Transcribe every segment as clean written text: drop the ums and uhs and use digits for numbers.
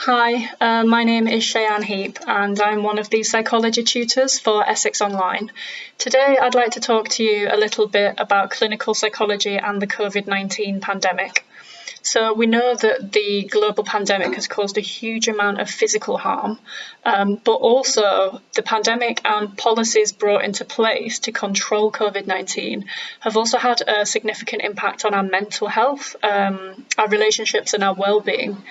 Hi, my name is Cheyann Heap and I'm one of the psychology tutors for Essex Online. Today I'd like to talk to you a little bit about clinical psychology and the COVID-19 pandemic. So we know that the global pandemic has caused a huge amount of physical harm, but also the pandemic and policies brought into place to control COVID-19 have also had a significant impact on our mental health, our relationships and our well-being.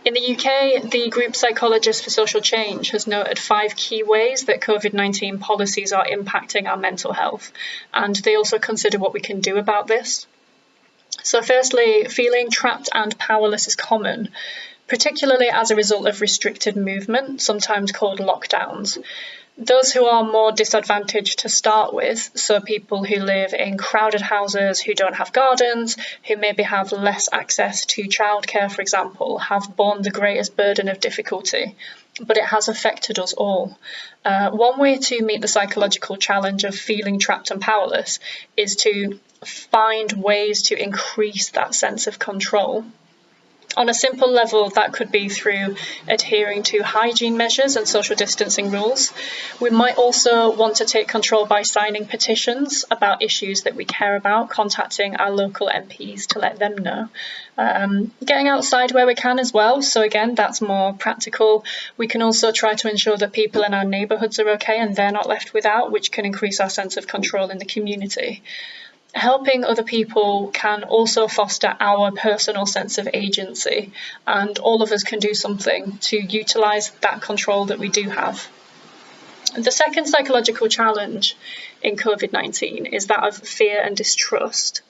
In the UK, the group Psychologists for Social Change has noted 5 key ways that COVID-19 policies are impacting our mental health, and they also consider what we can do about this. So firstly, feeling trapped and powerless is common, particularly as a result of restricted movement, sometimes called lockdowns. Those who are more disadvantaged to start with, so people who live in crowded houses, who don't have gardens, who maybe have less access to childcare, for example, have borne the greatest burden of difficulty, but it has affected us all. One way to meet the psychological challenge of feeling trapped and powerless is to find ways to increase that sense of control. On a simple level, that could be through adhering to hygiene measures and social distancing rules. We might also want to take control by signing petitions about issues that we care about, contacting our local MPs to let them know. Getting outside where we can as well. So again, that's more practical. We can also try to ensure that people in our neighbourhoods are okay and they're not left without, which can increase our sense of control in the community. Helping other people can also foster our personal sense of agency, and all of us can do something to utilise that control that we do have. The second psychological challenge in COVID-19 is that of fear and distrust.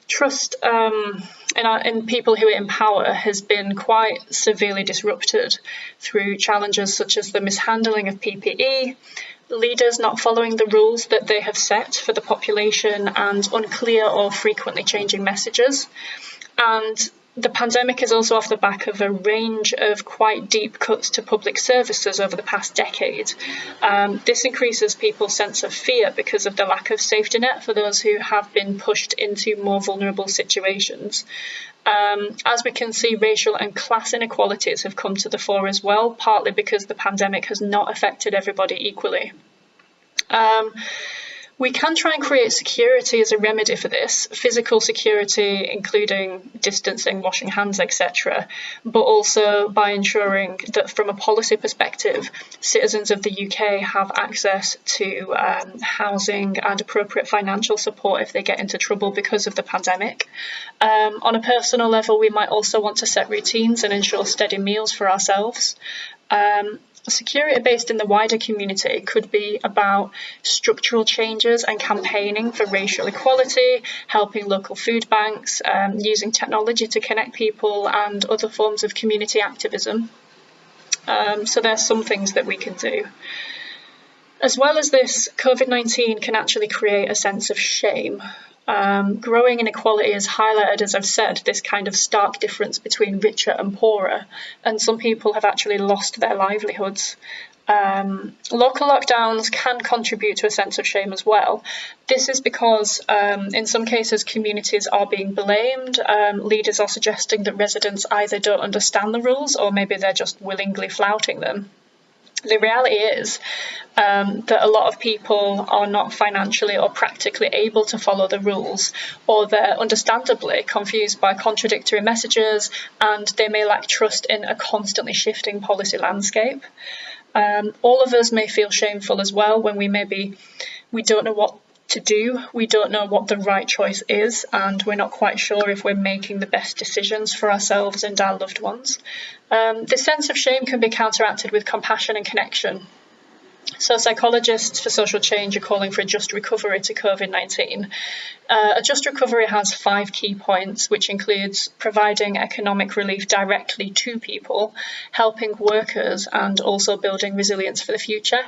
Trust in people who are in power has been quite severely disrupted through challenges such as the mishandling of PPE, leaders not following the rules that they have set for the population, and unclear or frequently changing messages. And the pandemic is also off the back of a range of quite deep cuts to public services over the past decade. This increases people's sense of fear because of the lack of safety net for those who have been pushed into more vulnerable situations. As we can see, racial and class inequalities have come to the fore as well, partly because the pandemic has not affected everybody equally. We can try and create security as a remedy for this, physical security, including distancing, washing hands, etc., but also by ensuring that from a policy perspective, citizens of the UK have access to housing and appropriate financial support if they get into trouble because of the pandemic. On a personal level, we might also want to set routines and ensure steady meals for ourselves. Security based in the wider community could be about structural changes and campaigning for racial equality, helping local food banks, using technology to connect people, and other forms of community activism. So there's some things that we can do. As well as this, COVID-19 can actually create a sense of shame. Growing inequality has highlighted, as I've said, this kind of stark difference between richer and poorer, and some people have actually lost their livelihoods. Local lockdowns can contribute to a sense of shame as well. This is because in some cases communities are being blamed. Leaders are suggesting that residents either don't understand the rules or maybe they're just willingly flouting them. The reality is that a lot of people are not financially or practically able to follow the rules, or they're understandably confused by contradictory messages, and they may lack trust in a constantly shifting policy landscape. All of us may feel shameful as well when we don't know what to do, we don't know what the right choice is, and we're not quite sure if we're making the best decisions for ourselves and our loved ones. This sense of shame can be counteracted with compassion and connection. So psychologists for social change are calling for a just recovery to COVID-19. A just recovery has 5 key points, which includes providing economic relief directly to people, helping workers, and also building resilience for the future.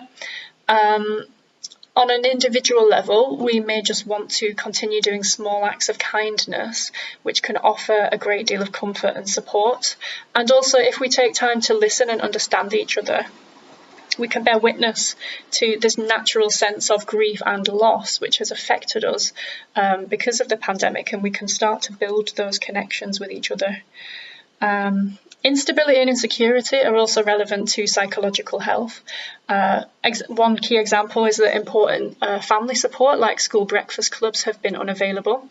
On an individual level, we may just want to continue doing small acts of kindness, which can offer a great deal of comfort and support. And also, if we take time to listen and understand each other, we can bear witness to this natural sense of grief and loss, which has affected us because of the pandemic, and we can start to build those connections with each other. Instability and insecurity are also relevant to psychological health. One key example is that important family support, like school breakfast clubs, have been unavailable.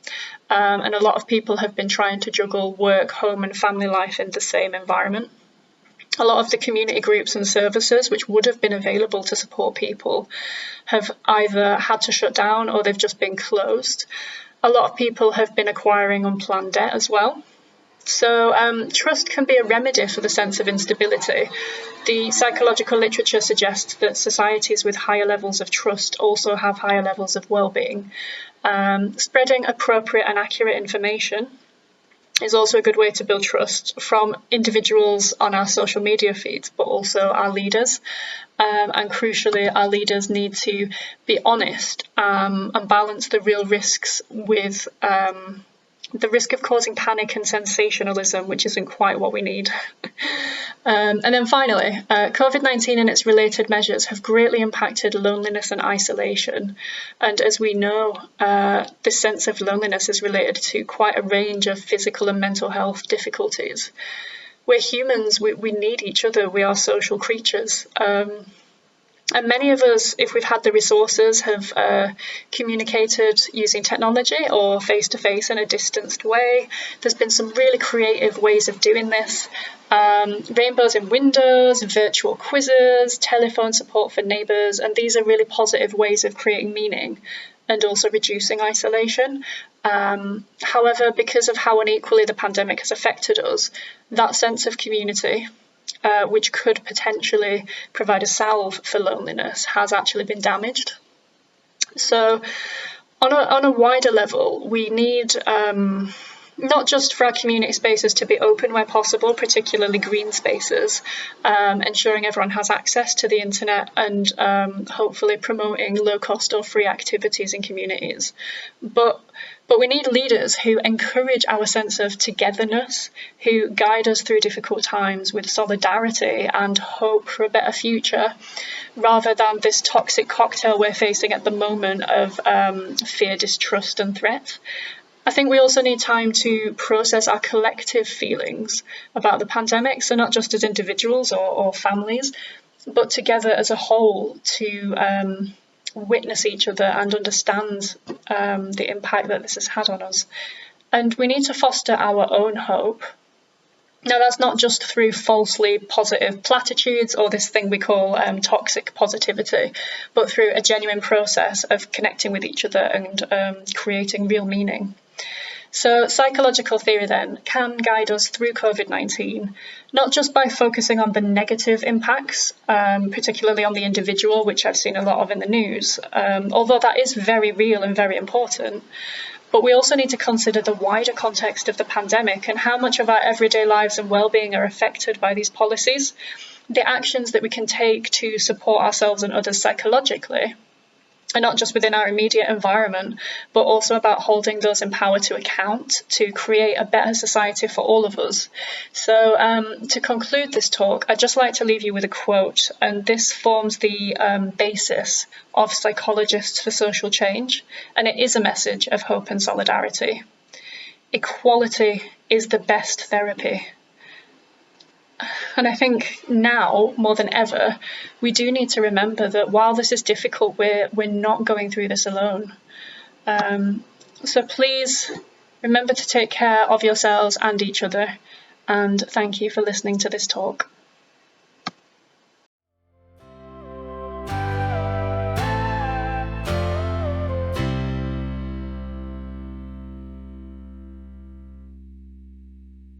And a lot of people have been trying to juggle work, home, and family life in the same environment. A lot of the community groups and services which would have been available to support people have either had to shut down or they've just been closed. A lot of people have been acquiring unplanned debt as well. So trust can be a remedy for the sense of instability. The psychological literature suggests that societies with higher levels of trust also have higher levels of well-being. Spreading appropriate and accurate information is also a good way to build trust from individuals on our social media feeds, but also our leaders. And crucially, our leaders need to be honest and balance the real risks with the risk of causing panic and sensationalism, which isn't quite what we need. And then finally, COVID-19 and its related measures have greatly impacted loneliness and isolation. And as we know, this sense of loneliness is related to quite a range of physical and mental health difficulties. We're humans, we need each other, we are social creatures. And many of us, if we've had the resources, have communicated using technology or face-to-face in a distanced way. There's been some really creative ways of doing this. Rainbows in windows, virtual quizzes, telephone support for neighbours, and these are really positive ways of creating meaning and also reducing isolation. However, because of how unequally the pandemic has affected us, that sense of community, which could potentially provide a salve for loneliness, has actually been damaged. So on a wider level, we need not just for our community spaces to be open where possible, particularly green spaces, ensuring everyone has access to the internet and hopefully promoting low-cost or free activities in communities. But we need leaders who encourage our sense of togetherness, who guide us through difficult times with solidarity and hope for a better future, rather than this toxic cocktail we're facing at the moment of fear, distrust and threat. I think we also need time to process our collective feelings about the pandemic, so not just as individuals or families, but together as a whole to witness each other and understand the impact that this has had on us. And we need to foster our own hope. Now, that's not just through falsely positive platitudes or this thing we call toxic positivity, but through a genuine process of connecting with each other and creating real meaning. So psychological theory then can guide us through COVID-19, not just by focusing on the negative impacts, particularly on the individual, which I've seen a lot of in the news, although that is very real and very important. But we also need to consider the wider context of the pandemic and how much of our everyday lives and well-being are affected by these policies, the actions that we can take to support ourselves and others psychologically, and not just within our immediate environment, but also about holding those in power to account to create a better society for all of us. So to conclude this talk, I'd just like to leave you with a quote, and this forms the basis of Psychologists for Social Change, and it is a message of hope and solidarity. Equality is the best therapy. And I think now, more than ever, we do need to remember that while this is difficult, we're not going through this alone. So please remember to take care of yourselves and each other. And thank you for listening to this talk.